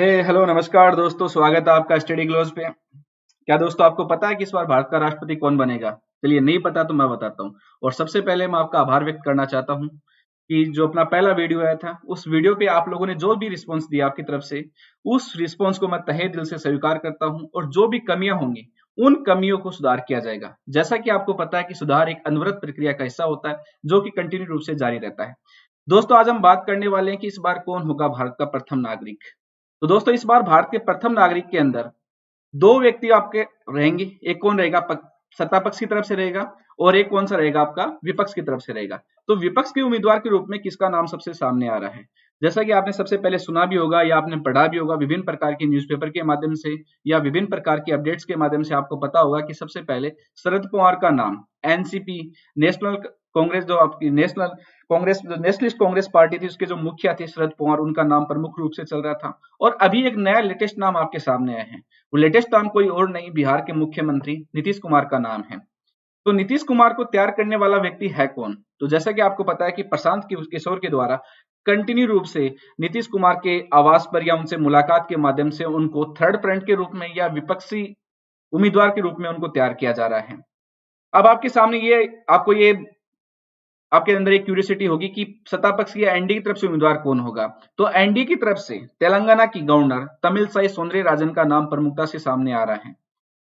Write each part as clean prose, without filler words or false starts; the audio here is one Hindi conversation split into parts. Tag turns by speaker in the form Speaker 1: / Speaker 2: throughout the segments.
Speaker 1: हेलो नमस्कार दोस्तों, स्वागत है आपका स्टडी ग्लोज पे। क्या दोस्तों आपको पता है कि इस बार भारत का राष्ट्रपति कौन बनेगा? चलिए, नहीं पता तो मैं बताता हूँ। और सबसे पहले मैं आपका आभार व्यक्त करना चाहता हूँ कि जो अपना पहला वीडियो आया था, उस वीडियो पे आप लोगों ने जो भी रिस्पॉन्स दिया आपकी तरफ से, उस रिस्पॉन्स को मैं तहे दिल से स्वीकार करता हूँ। और जो भी कमियां होंगी, उन कमियों को सुधार किया जाएगा। जैसा कि आपको पता है कि सुधार एक अनवरत प्रक्रिया का हिस्सा होता है, जो कि कंटिन्यू रूप से जारी रहता है। दोस्तों, आज हम बात करने वाले हैं कि इस बार कौन होगा भारत का प्रथम नागरिक। तो दोस्तों, इस बार भारत के प्रथम नागरिक के अंदर दो व्यक्ति आपके रहेंगे। एक कौन रहेगा? सत्ता पक्ष की तरफ से रहेगा, और एक कौन सा रहेगा? आपका विपक्ष की तरफ से रहेगा। तो विपक्ष के उम्मीदवार के रूप में किसका नाम सबसे सामने आ रहा है? जैसा कि आपने सबसे पहले सुना भी होगा या आपने पढ़ा भी होगा विभिन्न प्रकार के न्यूज़पेपर के माध्यम से या विभिन्न प्रकार की अपडेट्स के माध्यम से, आपको पता होगा कि सबसे पहले शरद पवार का नाम एनसीपी, नेशनल कांग्रेस, जो आपकी नेशनल कांग्रेस, जो नेशनलिस्ट कांग्रेस पार्टी थी, उसके जो मुखिया थे शरद पवार, उनका नाम प्रमुख रूप से चल रहा था। और अभी एक नया लेटेस्ट नाम आपके सामने आया है। वो लेटेस्ट नाम कोई और नहीं, बिहार के मुख्यमंत्री नीतीश कुमार का नाम है। तो नीतीश कुमार को तैयार करने वाला व्यक्ति है कौन? तो जैसा कि आपको पता है कि प्रशांत किशोर के द्वारा कंटिन्यू रूप से नीतीश कुमार के आवास पर या उनसे मुलाकात के माध्यम से उनको थर्ड फ्रंट के रूप में या विपक्षी उम्मीदवार के रूप में उनको तैयार किया जा रहा है। अब आपके सामने ये आपके अंदर एक क्यूरियोसिटी होगी कि सत्ता पक्ष या एनडीए की तरफ से उम्मीदवार कौन होगा। तो एनडीए की तरफ से तेलंगाना की गवर्नर तमिलसाई सौंदरराजन का नाम प्रमुखता से सामने आ रहा है।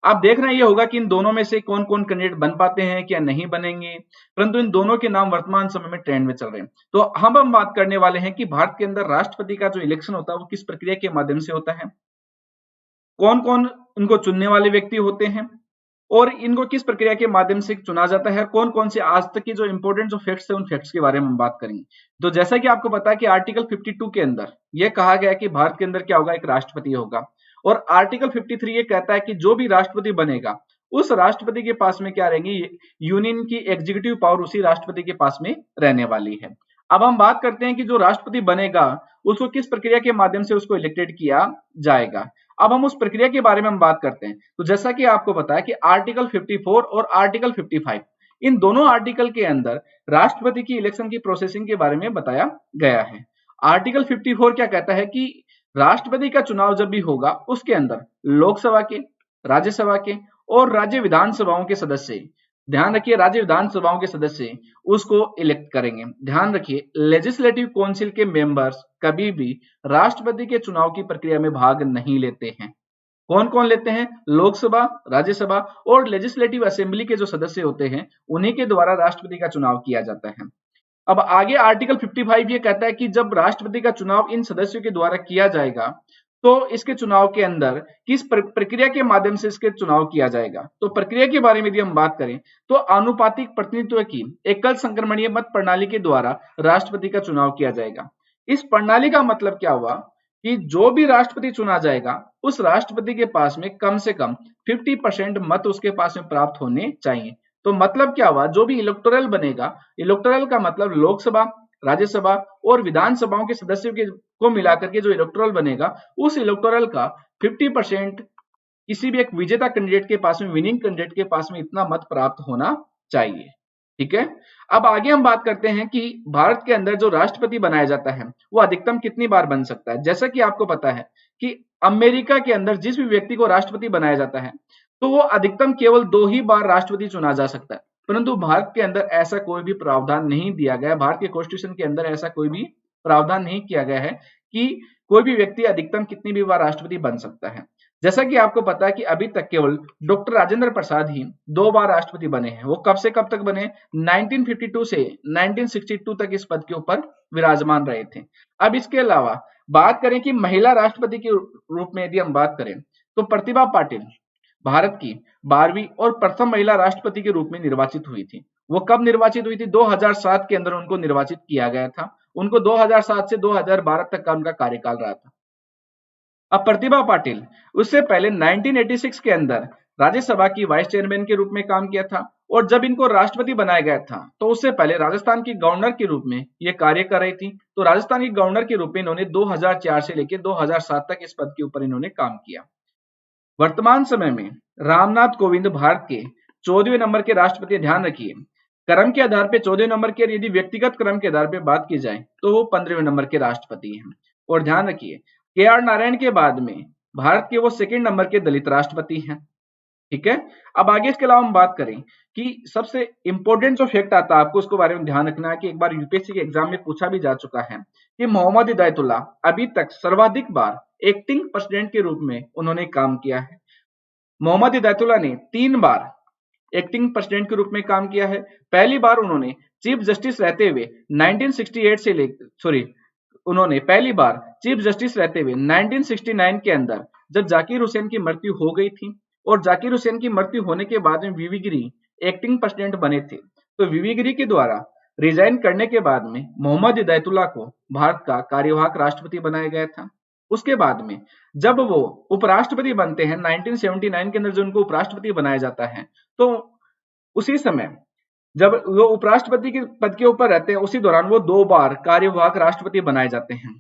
Speaker 1: आप देख रहे हैं, ये होगा कि इन दोनों में से कौन कौन कैंडिडेट बन पाते हैं क्या नहीं बनेंगे, परंतु इन दोनों के नाम वर्तमान समय में ट्रेंड में चल रहे हैं। तो हम बात करने वाले हैं कि भारत के अंदर राष्ट्रपति का जो इलेक्शन होता है वो किस प्रक्रिया के माध्यम से होता है, कौन कौन इनको चुनने वाले व्यक्ति होते हैं, और इनको किस प्रक्रिया के माध्यम से चुना जाता है, कौन कौन से आज तक के जो इंपॉर्टेंट जो फैक्ट्स है उन फैक्ट्स के बारे में हम बात करेंगे। तो जैसा कि आपको पता है कि आर्टिकल 52 के अंदर यह कहा गया है कि भारत के अंदर क्या होगा, एक राष्ट्रपति होगा। और आर्टिकल 53 ये कहता है कि जो भी राष्ट्रपति बनेगा उस राष्ट्रपति के पास में क्या रहेंगी, यूनियन की एग्जीक्यूटिव पावर उसी राष्ट्रपति के पास में रहने वाली है। अब हम बात करते हैं कि जो राष्ट्रपति बनेगा उसको किस प्रक्रिया के माध्यम से उसको इलेक्टेड किया जाएगा। अब हम उस प्रक्रिया के बारे में हम बात करते हैं। तो जैसा कि आपको पता है कि आर्टिकल 54 और आर्टिकल 55, इन दोनों आर्टिकल के अंदर राष्ट्रपति की इलेक्शन की प्रोसेसिंग के बारे में बताया गया है। आर्टिकल 54 क्या कहता है कि राष्ट्रपति का चुनाव जब भी होगा उसके अंदर लोकसभा के, राज्यसभा के और राज्य विधानसभाओं के सदस्य, ध्यान रखिए राज्य विधानसभाओं के सदस्य उसको इलेक्ट करेंगे। ध्यान रखिए, लेजिस्लेटिव काउंसिल के मेंबर्स कभी भी राष्ट्रपति के चुनाव की प्रक्रिया में भाग नहीं लेते हैं। कौन कौन लेते हैं? लोकसभा, राज्यसभा और लेजिस्लेटिव असेंबली के जो सदस्य होते हैं उन्हीं के द्वारा राष्ट्रपति का चुनाव किया जाता है। अब आगे आर्टिकल 55 ये कहता है कि जब राष्ट्रपति का चुनाव इन सदस्यों के द्वारा किया जाएगा तो इसके चुनाव के अंदर किस प्रक्रिया के माध्यम से इसके चुनाव किया जाएगा। तो प्रक्रिया के बारे में यदि हम बात करें तो आनुपातिक प्रतिनिधित्व की एकल संक्रमणीय मत प्रणाली के द्वारा राष्ट्रपति का चुनाव किया जाएगा। इस प्रणाली का मतलब क्या हुआ कि जो भी राष्ट्रपति चुना जाएगा उस राष्ट्रपति के पास में कम से कम 50% मत उसके पास में प्राप्त होने चाहिए। तो मतलब क्या हुआ, जो भी इलेक्टोरल बनेगा, इलेक्टोरल का मतलब लोकसभा, राज्यसभा और विधानसभाओं के सदस्यों के को मिलाकर के जो इलेक्टोरल बनेगा उस इलेक्टोरल का 50% किसी भी एक विजेता कैंडिडेट के पास में, विनिंग कैंडिडेट के पास में इतना मत प्राप्त होना चाहिए। ठीक है, अब आगे हम बात करते हैं कि भारत के अंदर जो राष्ट्रपति बनाया जाता है वो अधिकतम कितनी बार बन सकता है। जैसा कि आपको पता है कि अमेरिका के अंदर जिस भी व्यक्ति को राष्ट्रपति बनाया जाता है तो वो अधिकतम केवल 2 ही बार राष्ट्रपति चुना जा सकता है, परंतु भारत के अंदर ऐसा कोई भी प्रावधान नहीं दिया गया। भारत के कॉन्स्टिट्यूशन के अंदर ऐसा कोई भी प्रावधान नहीं किया गया है कि कोई भी व्यक्ति अधिकतम कितनी भी बार राष्ट्रपति बन सकता है। जैसा कि आपको पता है कि अभी तक केवल डॉक्टर राजेंद्र प्रसाद ही 2 बार राष्ट्रपति बने हैं। वो कब से कब तक बने? 1952 से 1962 तक इस पद के ऊपर विराजमान रहे थे। अब इसके अलावा बात करें कि महिला राष्ट्रपति के रूप में यदि हम बात करें तो प्रतिभा पाटिल भारत की 12वीं और प्रथम महिला राष्ट्रपति के रूप में निर्वाचित हुई थी। वो कब निर्वाचित हुई थी? 2007 के अंदर उनको निर्वाचित किया गया था। उनको 2007 से 2012 तक का उनका कार्यकाल रहा था। अब प्रतिभा पाटिल उससे पहले 1986 के अंदर राज्यसभा की वाइस चेयरमैन के रूप में काम किया था, और जब इनको राष्ट्रपति बनाया गया था तो उससे पहले राजस्थान की गवर्नर के रूप में ये कार्य कर रही थी। तो राजस्थान की गवर्नर के रूप में इन्होंने 2004 से लेकर 2007 तक इस पद के ऊपर इन्होंने काम किया। वर्तमान समय में रामनाथ कोविंद भारत के 14वें नंबर के राष्ट्रपति। ध्यान रखिए, क्रम के आधार पे 14वें नंबर के, यदि व्यक्तिगत क्रम के आधार पे बात की जाए तो वो 15वें नंबर के राष्ट्रपति हैं। और ध्यान रखिए KR नारायण के बाद में भारत के वो सेकंड नंबर के दलित राष्ट्रपति हैं। ठीक है, अब आगे इसके अलावा हम बात करें कि सबसे इंपॉर्टेंट जो फैक्ट आता है आपको उसके बारे में ध्यान रखना है कि एक बार यूपीएससी के एग्जाम में पूछा भी जा चुका है कि मोहम्मद हिदायतुल्लाह अभी तक सर्वाधिक बार एक्टिंग प्रेसिडेंट के रूप में उन्होंने काम किया है। मोहम्मद हिदायतुल्लाह ने 3 बार एक्टिंग प्रेसिडेंट के रूप में काम किया है। पहली बार उन्होंने चीफ जस्टिस रहते हुए 1968 से उन्होंने पहली बार चीफ जस्टिस रहते हुए 1969 के अंदर जब जाकिर हुसैन की मृत्यु हो गई थी और जाकिर हुसैन की मृत्यु होने के बाद में वीवी गिरी एक्टिंग प्रेसिडेंट बने थे, तो वीवी गिरी के द्वारा रिजाइन करने के बाद में मोहम्मद हिदायतुल्लाह को भारत का कार्यवाहक राष्ट्रपति बनाया गया था। उसके बाद में जब वो उपराष्ट्रपति बनते हैं 1979 के अंदर जो उनको उपराष्ट्रपति बनाया जाता है, तो उसी समय जब वो उपराष्ट्रपति के पद के ऊपर रहते हैं उसी दौरान वो 2 बार कार्यवाहक राष्ट्रपति बनाए जाते हैं।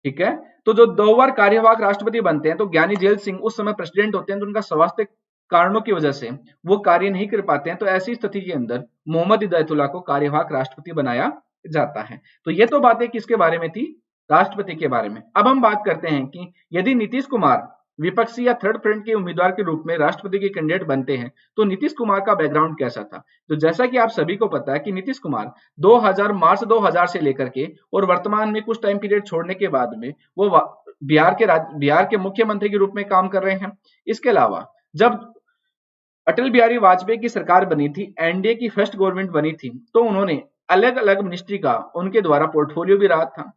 Speaker 1: ठीक है, तो जो 2 बार कार्यवाहक राष्ट्रपति बनते हैं तो ज्ञानी जेल सिंह उस समय प्रेसिडेंट होते हैं, तो उनका स्वास्थ्य कारणों की वजह से वो कार्य नहीं कर पाते हैं, तो ऐसी स्थिति के अंदर मोहम्मद हिदायतुल्लाह को कार्यवाहक राष्ट्रपति बनाया जाता है। तो ये तो बातें किसके बारे में थी, राष्ट्रपति के बारे में। अब हम बात करते हैं कि यदि नीतीश कुमार विपक्षी या थर्ड फ्रंट के उम्मीदवार के रूप में राष्ट्रपति के कैंडिडेट बनते हैं तो नीतीश कुमार का बैकग्राउंड कैसा था। तो जैसा कि आप सभी को पता है कि नीतीश कुमार मार्च 2000 से लेकर के और वर्तमान में कुछ टाइम पीरियड छोड़ने के बाद में वो बिहार के मुख्यमंत्री के रूप में काम कर रहे हैं। इसके अलावा जब अटल बिहारी वाजपेयी की सरकार बनी थी, एनडीए की फर्स्ट गवर्नमेंट बनी थी, तो उन्होंने अलग अलग मिनिस्ट्री का उनके द्वारा पोर्टफोलियो भी रहा था।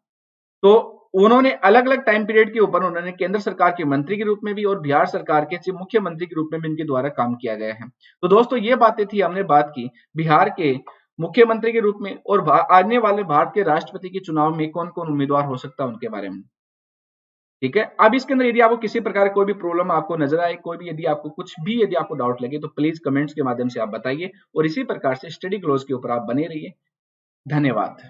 Speaker 1: तो उन्होंने अलग अलग टाइम पीरियड के ऊपर उन्होंने केंद्र सरकार के मंत्री के रूप में भी और बिहार सरकार के मुख्यमंत्री के रूप में भी इनके द्वारा काम किया गया है। तो दोस्तों ये बातें थी, हमने बात की बिहार के मुख्यमंत्री के रूप में और आने वाले भारत के राष्ट्रपति के चुनाव में कौन कौन उम्मीदवार हो सकता है उनके बारे में। ठीक है, अब इसके अंदर यदि आपको किसी प्रकार कोई भी प्रॉब्लम आपको नजर आए, कोई भी यदि आपको कुछ भी यदि आपको डाउट लगे तो प्लीज कमेंट्स के माध्यम से आप बताइए और इसी प्रकार से स्टडी ग्लोज के ऊपर आप बने रहिए। धन्यवाद।